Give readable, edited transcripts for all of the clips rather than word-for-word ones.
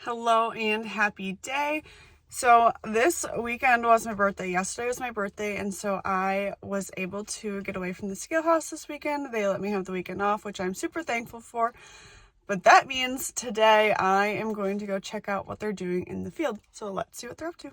Hello and happy day. So this weekend was my birthday. Yesterday was my birthday, and so I was able to get away from the scale house this weekend. They let me have the weekend off, which I'm super thankful for. But that means today I am going to go check out what they're doing in the field. So let's see what they're up to.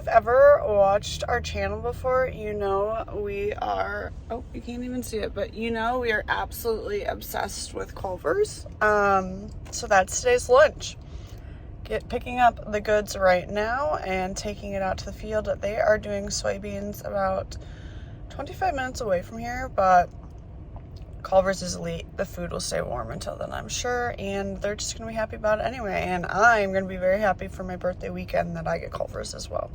Ever watched our channel before, you know we are, oh, you can't even see it, but you know we are absolutely obsessed with Culvers. So that's today's lunch. Picking up the goods right now and taking it out to the field. They are doing soybeans about 25 minutes away from here, but Culvers is elite. The food will stay warm until then, I'm sure, and they're just going to be happy about it anyway. And I'm going to be very happy for my birthday weekend that I get Culvers as well.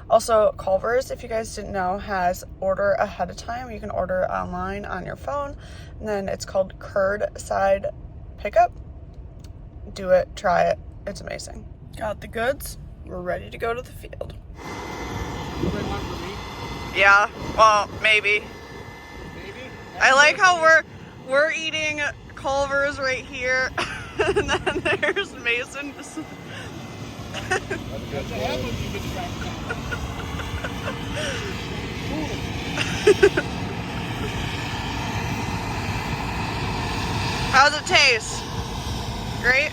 Also, Culvers, if you guys didn't know, has order ahead of time. You can order online on your phone, and then it's called curbside pickup. Do it, try it. It's amazing. Got the goods. We're ready to go to the field. Yeah, well, maybe. I like how we're eating Culvers right here, and then there's Mason. How's it taste? Great?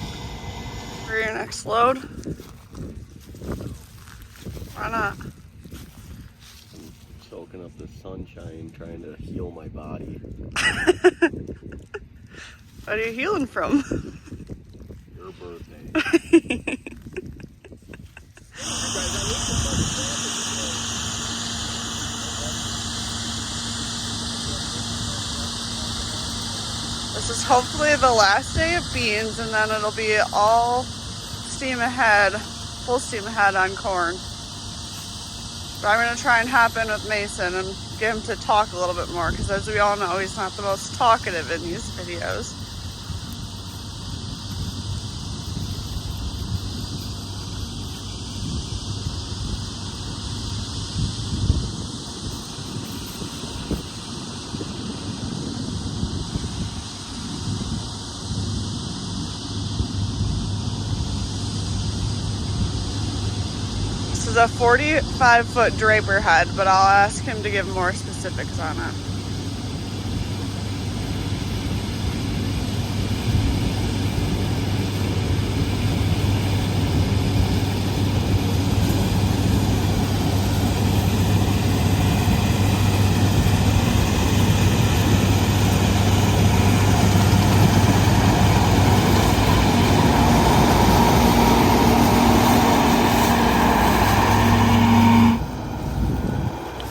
For your next load? Why not? Soaking up the sunshine, trying to heal my body. What are you healing from? Your birthday. This is hopefully the last day of beans, and then it'll be all steam ahead, full steam ahead on corn. But I'm going to try and hop in with Mason and get him to talk a little bit more, because as we all know, he's not the most talkative in these videos. This is a 45-foot Draper Head, but I'll ask him to give more specifics on it.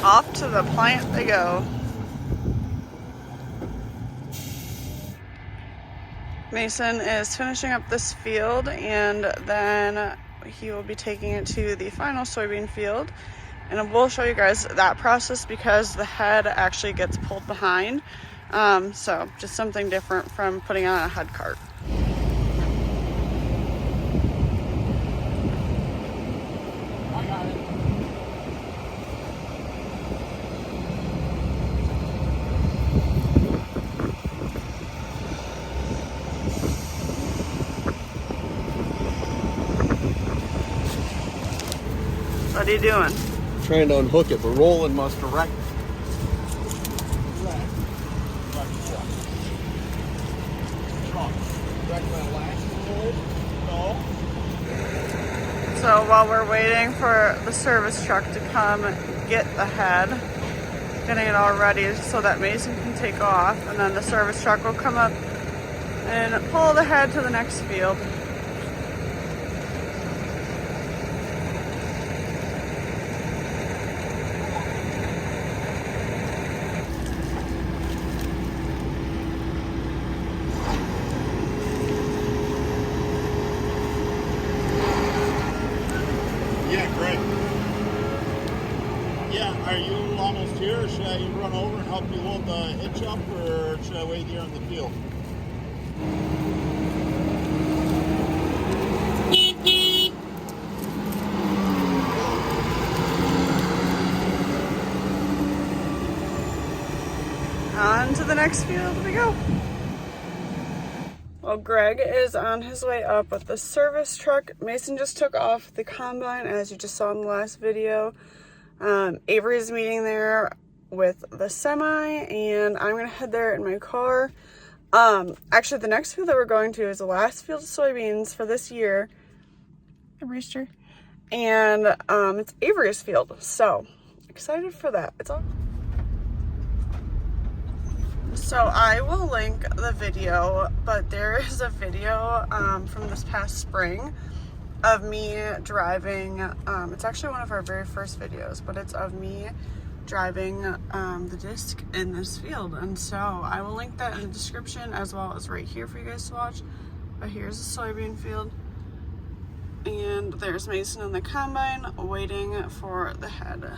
Off to the plant they go. Mason is finishing up this field, and then he will be taking it to the final soybean field. And we'll show you guys that process because the head actually gets pulled behind. So just something different from putting on a head cart. What are you doing? Trying to unhook it, but Roland must direct it. So while we're waiting for the service truck to come get the head, getting it all ready so that Mason can take off, and then the service truck will come up and pull the head to the next field. here, or should I run over and help you load the hitch up, or should I wait here in the field? On to the next field we go. Well, Greg is on his way up with the service truck. Mason just took off the combine, as you just saw in the last video. Avery is meeting there with the semi, and I'm gonna head there in my car. Actually, the next field that we're going to is the last field of soybeans for this year. Hey, Brewster. And it's Avery's field, so excited for that. It's all. So I will link the video, but there is a video from this past spring of me driving. It's actually one of our very first videos, but it's of me driving the disc in this field. And so I will link that in the description as well as right here for you guys to watch. But here's the soybean field. And there's Mason in the combine waiting for the head.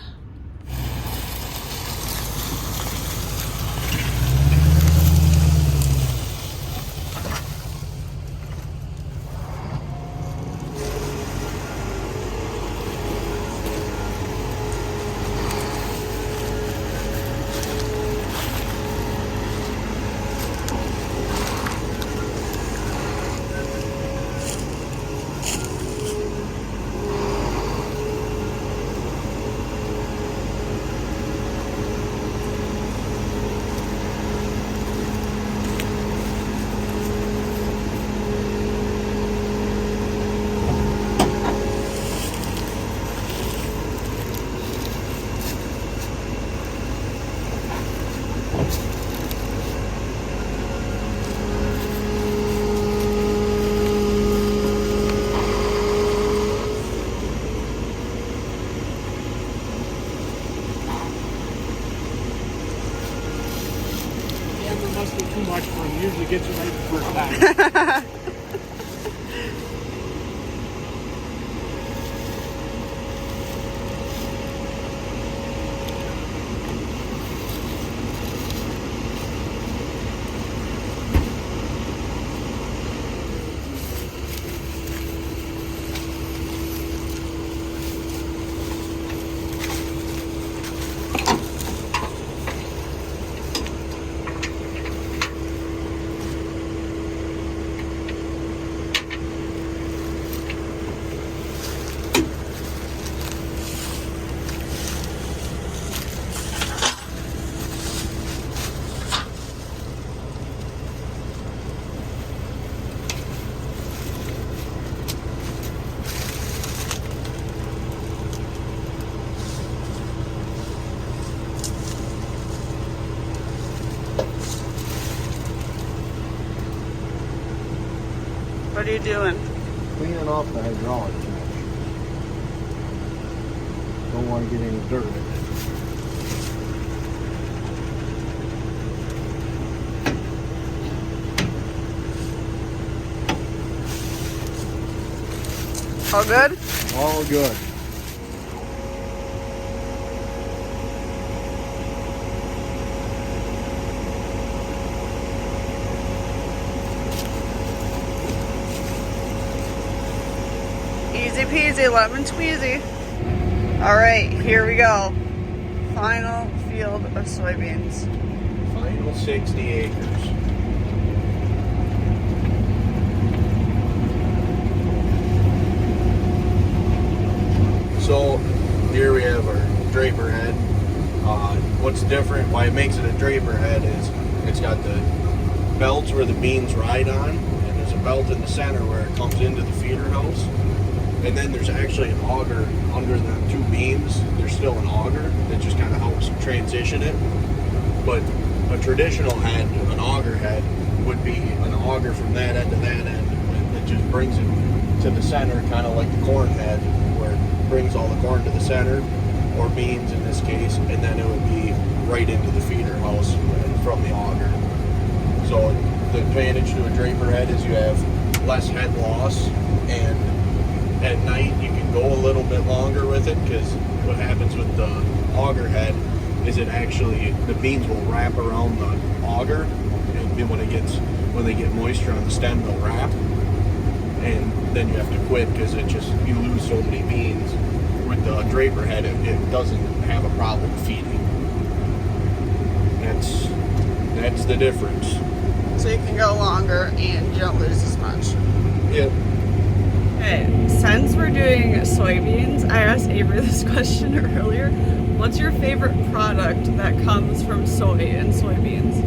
Must be too much for him. Usually gets you right the first time. What are you doing? Cleaning off the hydraulic catch. Don't want to get any dirt in it. All good? All good. Easy peasy, lemon squeezy. All right, here we go. Final field of soybeans. Final 60 acres. So here we have our Draper Head. What's different, why it makes it a Draper Head is it's got the belts where the beans ride on, and there's a belt in the center where it comes into the feeder house. And then there's actually an auger under the two beams. There's still an auger that just kind of helps transition it. But a traditional head, an auger head, would be an auger from that end to that end, and it just brings it to the center, kind of like the corn head, where it brings all the corn to the center, or beans in this case, and then it would be right into the feeder house from the auger. So the advantage to a Draper Head is you have less head loss, and at night you can go a little bit longer with it, because what happens with the auger head is it actually, the beans will wrap around the auger, and then when they get moisture on the stem, they'll wrap, and then you have to quit because you lose so many beans. With the Draper Head, it doesn't have a problem feeding. That's the difference. So you can go longer and you don't lose as much. Yep. Okay, since we're doing soybeans, I asked Avery this question earlier. What's your favorite product that comes from soy and soybeans?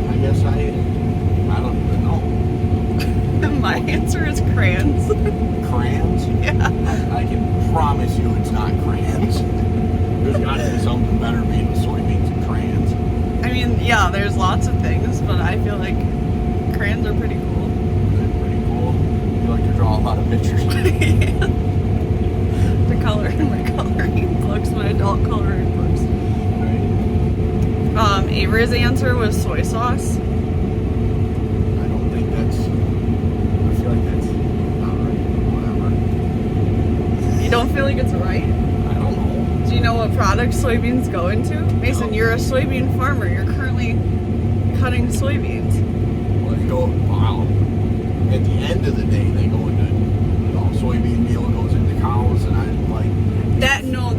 I guess I don't even know. My answer is crayons. Crayons? Yeah. I can promise you it's not crayons. There's got to be something better made with soybeans than crayons. I mean, yeah, there's lots of things, but I feel like crayons are pretty cool. They're pretty cool. You like to draw a lot of pictures. Yeah. To color in my coloring books, my adult coloring books. Right. Avery's answer was soy sauce. I feel like that's not right. Whatever. You don't feel like it's right? I don't know. Do you know what product soybeans go into? Mason, No. you're a soybean farmer. You're currently cutting soybeans. Well, wow. At the end of the day, they go into, soybean meal goes into cows, and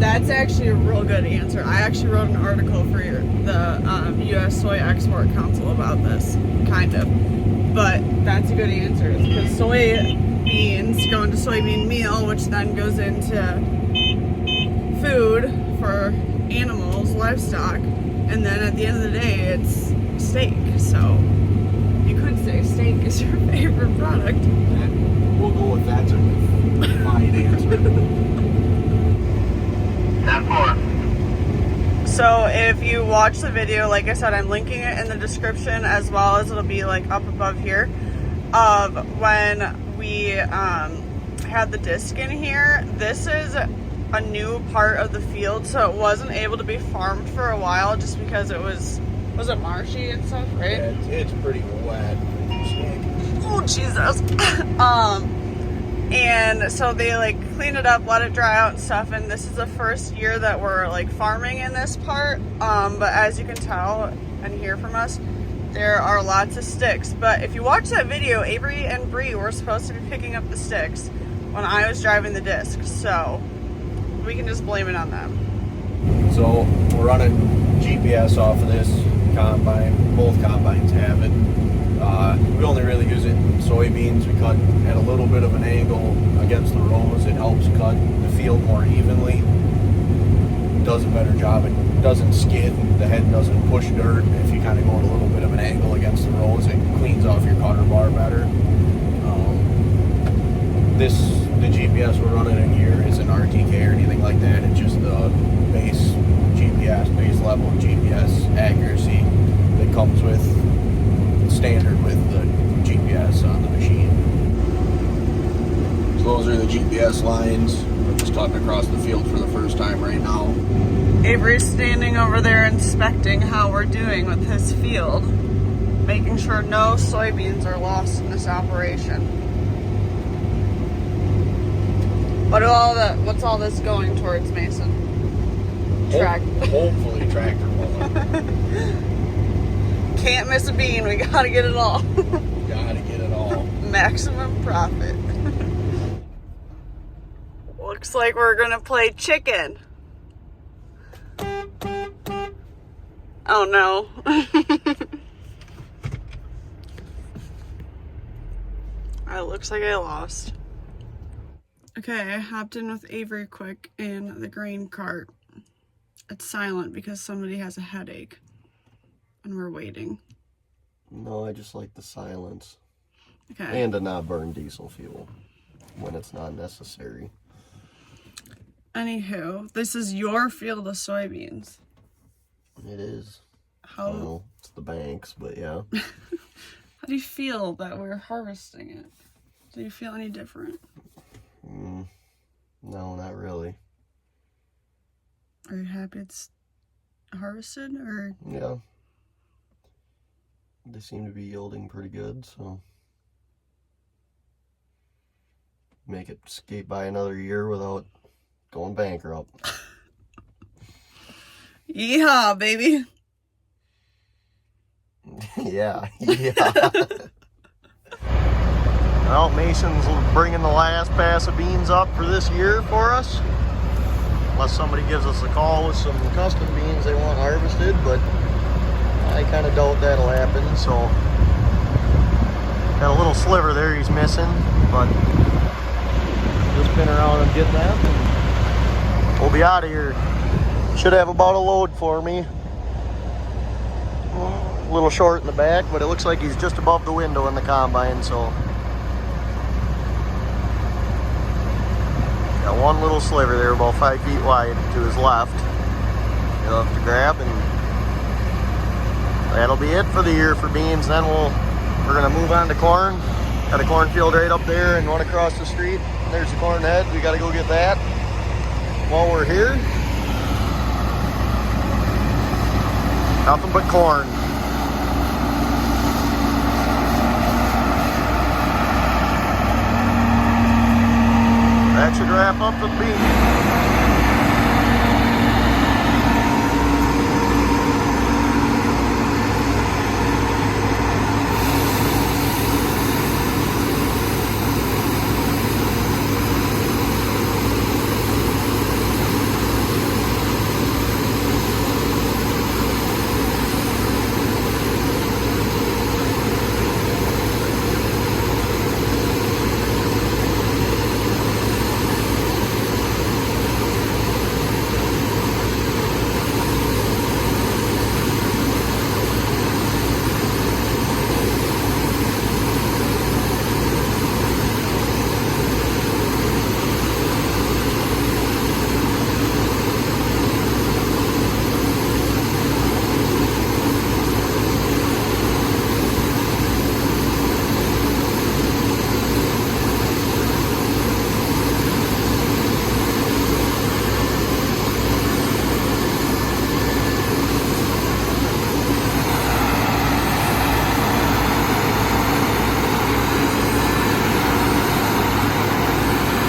That's actually a real good answer. I actually wrote an article for the U.S. Soy Export Council about this, kind of. But that's a good answer because soybeans go into soybean meal, which then goes into food for animals, livestock, and then at the end of the day, it's steak. So you could say steak is your favorite product. We'll go with that's a fine answer. So if you watch the video, like I said, I'm linking it in the description as well as it'll be like up above here of when we had the disc in here. This is a new part of the field, so it wasn't able to be farmed for a while just because it was it marshy and stuff, right? Yeah, it's pretty wet. Oh Jesus. And so they like cleaned it up, let it dry out and stuff, and this is the first year that we're like farming in this part. But as you can tell and hear from us, there are lots of sticks. But if you watch that video, Avery and Bree were supposed to be picking up the sticks when I was driving the disc, so we can just blame it on them. So we're running GPS off of this combine. Both combines have it. We only really use it in soybeans. We cut at a little bit of an angle against the rows. It helps cut the field more evenly. It does a better job. It doesn't skid. The head doesn't push dirt. If you kind of go at a little bit of an angle against the rows, it cleans off your cutter bar better. The GPS we're running in here isn't RTK or anything like that. It's just the base GPS, base level of GPS accuracy that comes with standard with the GPS on the machine. So those are the GPS lines. We're just cutting across the field for the first time right now. Avery's standing over there inspecting how we're doing with his field, making sure no soybeans are lost in this operation. What's all this going towards, Mason? Hopefully tractor pulling. Can't miss a bean. We gotta get it all. Gotta get it all. Maximum profit. Looks like we're gonna play chicken. Oh no. It looks like I lost. Okay, I hopped in with Avery quick in the grain cart. It's silent because somebody has a headache. And we're waiting. No, I just like the silence. Okay. And to not burn diesel fuel when it's not necessary. Anywho, this is your field of soybeans. It is. How Well, it's the banks, but yeah. how do you feel that we're harvesting it? Do you feel any different? No, not really. Are you happy it's harvested or? Yeah. They seem to be yielding pretty good, so make it skate by another year without going bankrupt. Yeehaw, baby. Yeah. Well, Mason's bringing the last pass of beans up for this year for us. Unless somebody gives us a call with some custom beans they want harvested, but I kind of doubt that'll happen. So, got a little sliver there he's missing, but just been around and getting that, and we'll be out of here. Should have about a load for me. A little short in the back, but it looks like he's just above the window in the combine, so. Got one little sliver there, about 5 feet wide to his left. You'll have to grab, and that'll be it for the year for beans. Then we're gonna move on to corn. Got a cornfield right up there and one across the street. There's the corn head. We gotta go get that while we're here. Nothing but corn. That should wrap up the beans.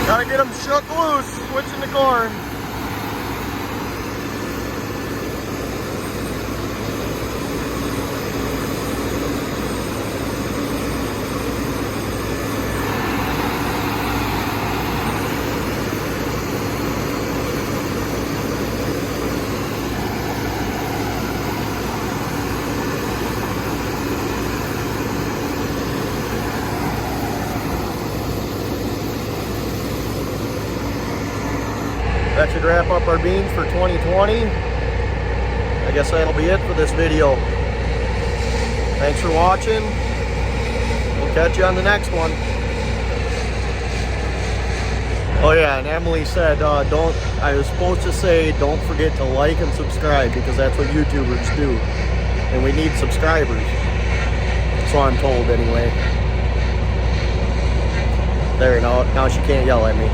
Gotta get them shook loose, switching to corn. That should wrap up our beans for 2020. I guess that'll be it for this video. Thanks for watching. We'll catch you on the next one. Oh yeah, and Emily said, I was supposed to say, don't forget to like and subscribe, because that's what YouTubers do. And we need subscribers. So I'm told anyway. There, now she can't yell at me.